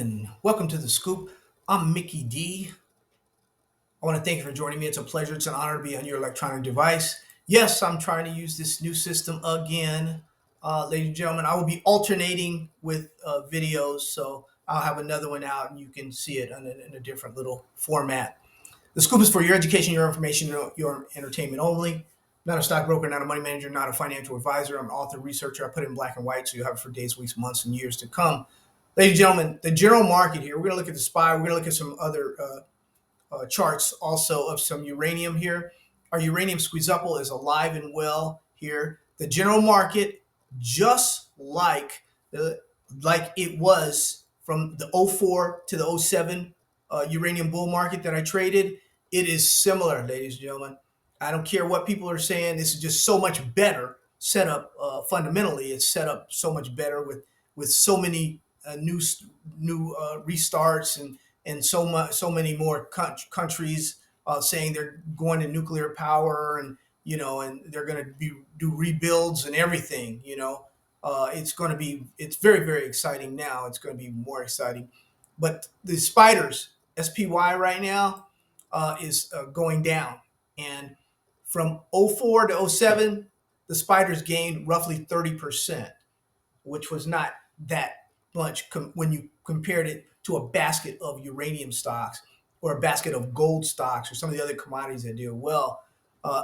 gentlemen, welcome to the Scoop. I'm Mickey D. I want to thank you for joining me. It's a pleasure. It's an honor to be on your electronic device. Yes, I'm trying to use this new system again. Ladies and gentlemen, I will be alternating with videos, so I'll have another one out and you can see it in a different little format. The Scoop is for your education, your information, your entertainment only. Not a stockbroker, not a money manager, not a financial advisor. I'm an author, researcher. I put it in black and white so you have it for days, weeks, months, and years to come. Ladies and gentlemen, the general market here, we're going to look at the SPY. We're going to look at some other charts also of some uranium here. Our uranium squeeze-up is alive and well here. The general market, just like it was from the '04 to the '07 uranium bull market that I traded, it is similar, ladies and gentlemen. I don't care what people are saying. This is just so much better set up fundamentally. It's set up so much better with so many new restarts and so many more countries saying they're going to nuclear power and and they're going to do rebuilds and everything. It's very exciting now. It's going to be more exciting, but the spiders SPY right now is going down, and from '04 to '07 the spiders gained roughly 30%, which was not that much when you compared it to a basket of uranium stocks or a basket of gold stocks or some of the other commodities that do well.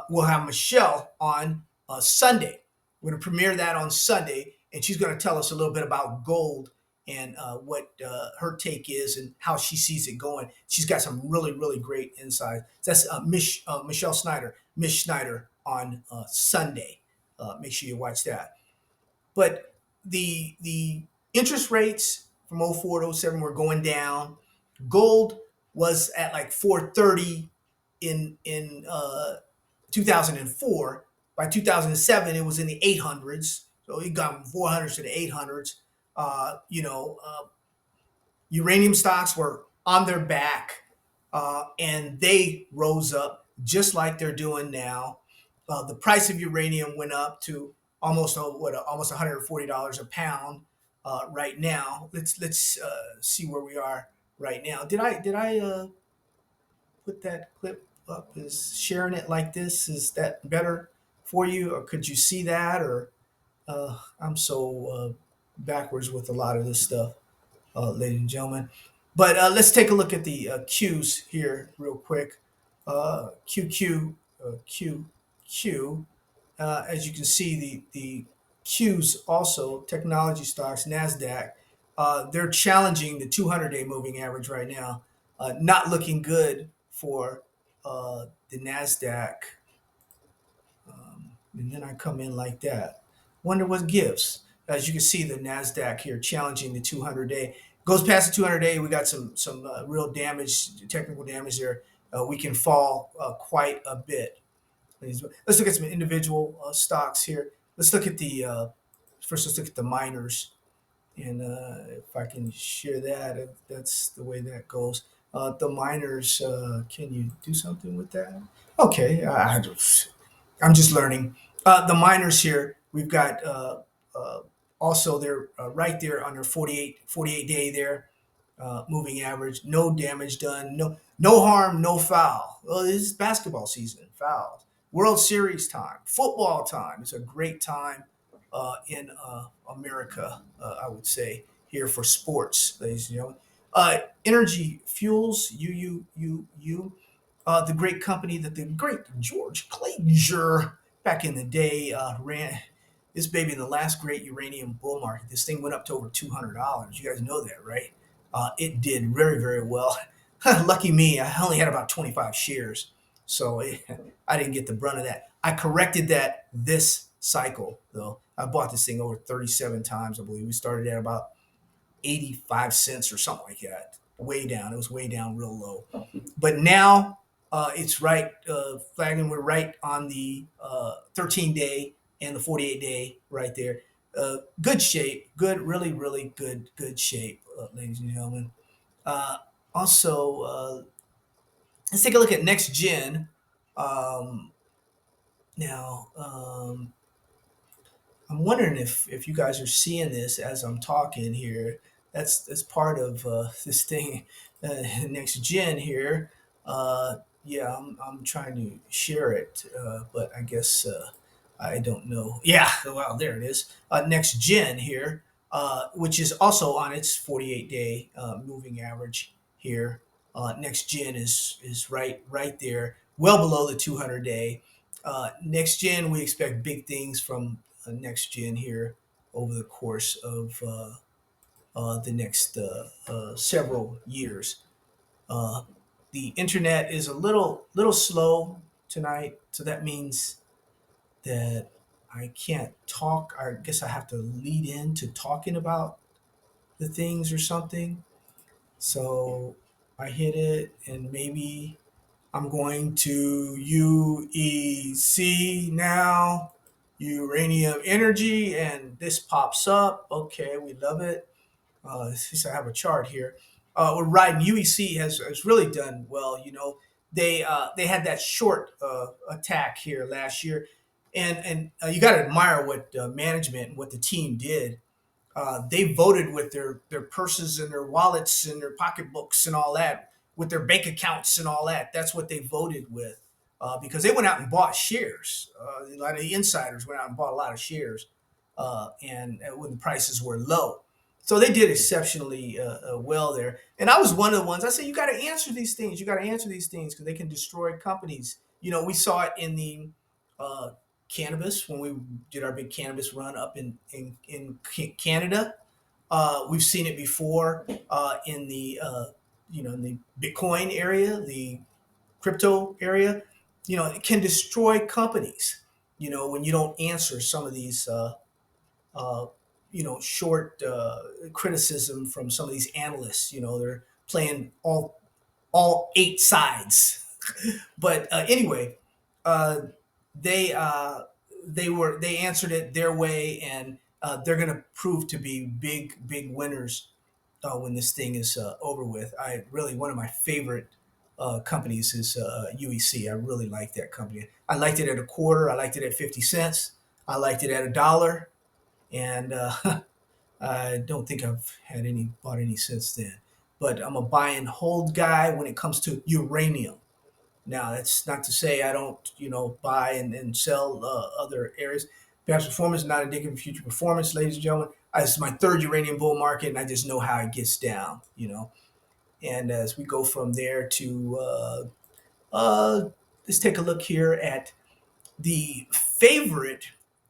We'll have Michelle on Sunday. We're going to premiere that on Sunday, and she's going to tell us a little bit about gold and what her take is and how she sees it going. She's got some really great insights. That's Michelle Snyder, Miss Schneider on Sunday. Make sure you watch that. But the interest rates from '04 to '07 were going down. Gold was at like 430 in 2004. By 2007, it was in the 800s. So it got from 400s to the 800s. Uranium stocks were on their back, and they rose up just like they're doing now. The price of uranium went up to almost $140 a pound right now. Let's see where we are right now. Did I put that clip up? Is sharing it like this, is that better for you, or could you see that? Or I'm so backwards with a lot of this stuff, ladies and gentlemen. But let's take a look at the Qs here real quick. QQ, QQ. As you can see, the Qs also, technology stocks, NASDAQ, they're challenging the 200-day moving average right now. Not looking good for the NASDAQ. And then I come in like that. Wonder what gives. As you can see, the NASDAQ here challenging the 200-day. Goes past the 200-day, we got some real damage, technical damage there. We can fall quite a bit. Let's look at some individual stocks here. Let's look at the first. Let's look at the miners, and if I can share that, if that's the way that goes. The miners. Can you do something with that? Okay, I'm just learning. The miners here. We've got also they're right there under 48 day there. Moving average, no damage done, no harm, no foul. Well, this is basketball season, fouls. World Series time, football time. It's a great time in America, I would say, here for sports, ladies and gentlemen. Energy Fuels, the great company that the great George Klager back in the day ran. This baby in the last great uranium bull market. This thing went up to over $200. You guys know that, right? It did very well. Lucky me, I only had about 25 shares, so I didn't get the brunt of that. I corrected that this cycle, though. I bought this thing over 37 times, I believe. We started at about 85 cents or something like that. Way down. It was way down real low. But now it's right, flagging. We're right on the 13-day and the 48-day right there. Good shape. Good, really good shape, ladies and gentlemen. Also, let's take a look at next gen. Now, I'm wondering if you guys are seeing this as I'm talking here. that's part of this thing, next gen here. Yeah, I'm trying to share it, but I guess I don't know. Yeah, well, there it is. Next gen here, which is also on its 48-day moving average here. Next gen is right there, well below the 200-day. Next gen, we expect big things from next gen here over the course of the next several years. Uh, the internet is a little slow tonight, so that means that I can't talk. I guess I have to lead into talking about the things or something. So I hit it, and maybe I'm going to UEC now, uranium energy, and this pops up. Okay, we love it. Since I have a chart here, we're riding. UEC has really done well. They had that short attack here last year, and you got to admire what management and what the team did. They voted with their purses and their wallets and their pocketbooks and all that, with their bank accounts and all that. That's what they voted with, because they went out and bought shares. A lot of the insiders went out and bought a lot of shares, and when the prices were low. So they did exceptionally well there. And I was one of the ones. I said, you got to answer these things. You got to answer these things because they can destroy companies. We saw it in the uh, cannabis when we did our big cannabis run up in Canada. We've seen it before in the in the Bitcoin area, the crypto area. It can destroy companies. When you don't answer some of these uh, short criticism from some of these analysts. They're playing all eight sides. But anyway, uh, they they answered it their way, and they're going to prove to be big winners when this thing is over with. I really One of my favorite companies is UEC. I really like that company. I liked it at a quarter. I liked it at 50 cents. I liked it at $1, and I don't think I've had any bought any since then. But I'm a buy and hold guy when it comes to uranium. Now, that's not to say I don't, buy and sell other areas. Past performance is not indicative of future performance, ladies and gentlemen. This is my third uranium bull market, and I just know how it gets down. And as we go from there to, let's take a look here at the favorite,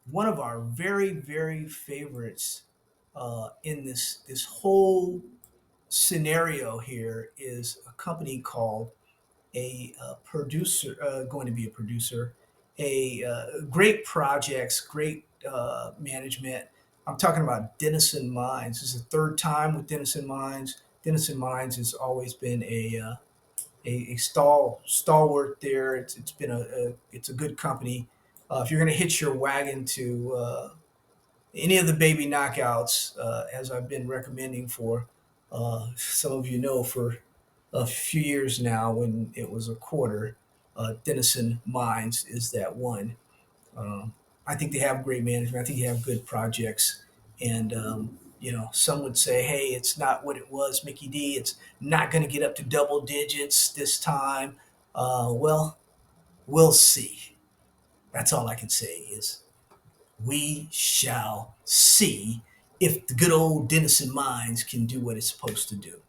one of our very, very favorites in this whole scenario here is a company called a producer, going to be a producer, a great projects, great management. I'm talking about Denison Mines. This is the third time with Denison Mines. Denison Mines has always been a stalwart there. It's been it's a good company. If you're going to hitch your wagon to any of the baby knockouts, as I've been recommending for some of for a few years now, when it was a quarter, Denison Mines is that one. I think they have great management. I think they have good projects. And, some would say, hey, it's not what it was, Mickey D. It's not going to get up to double digits this time. Well, we'll see. That's all I can say is we shall see if the good old Denison Mines can do what it's supposed to do.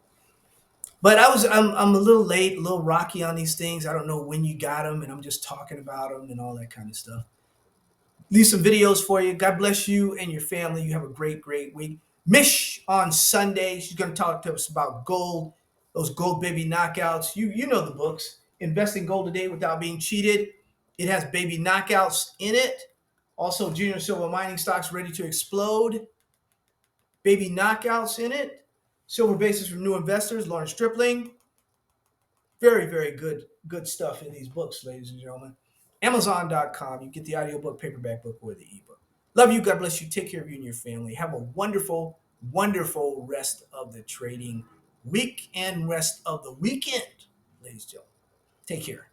But I'm a little late, a little rocky on these things. I don't know when you got them, and I'm just talking about them and all that kind of stuff. Leave some videos for you. God bless you and your family. You have a great week. Mish on Sunday, she's going to talk to us about gold, those gold baby knockouts. You know the books. Invest in gold today without being cheated. It has baby knockouts in it. Also, junior silver mining stocks ready to explode. Baby knockouts in it. Silver basis for new investors. Lauren Stripling. Very good stuff in these books, ladies and gentlemen. Amazon.com. You get the audiobook, paperback book, or the ebook. Love you. God bless you. Take care of you and your family. Have a wonderful rest of the trading week and rest of the weekend, ladies and gentlemen. Take care.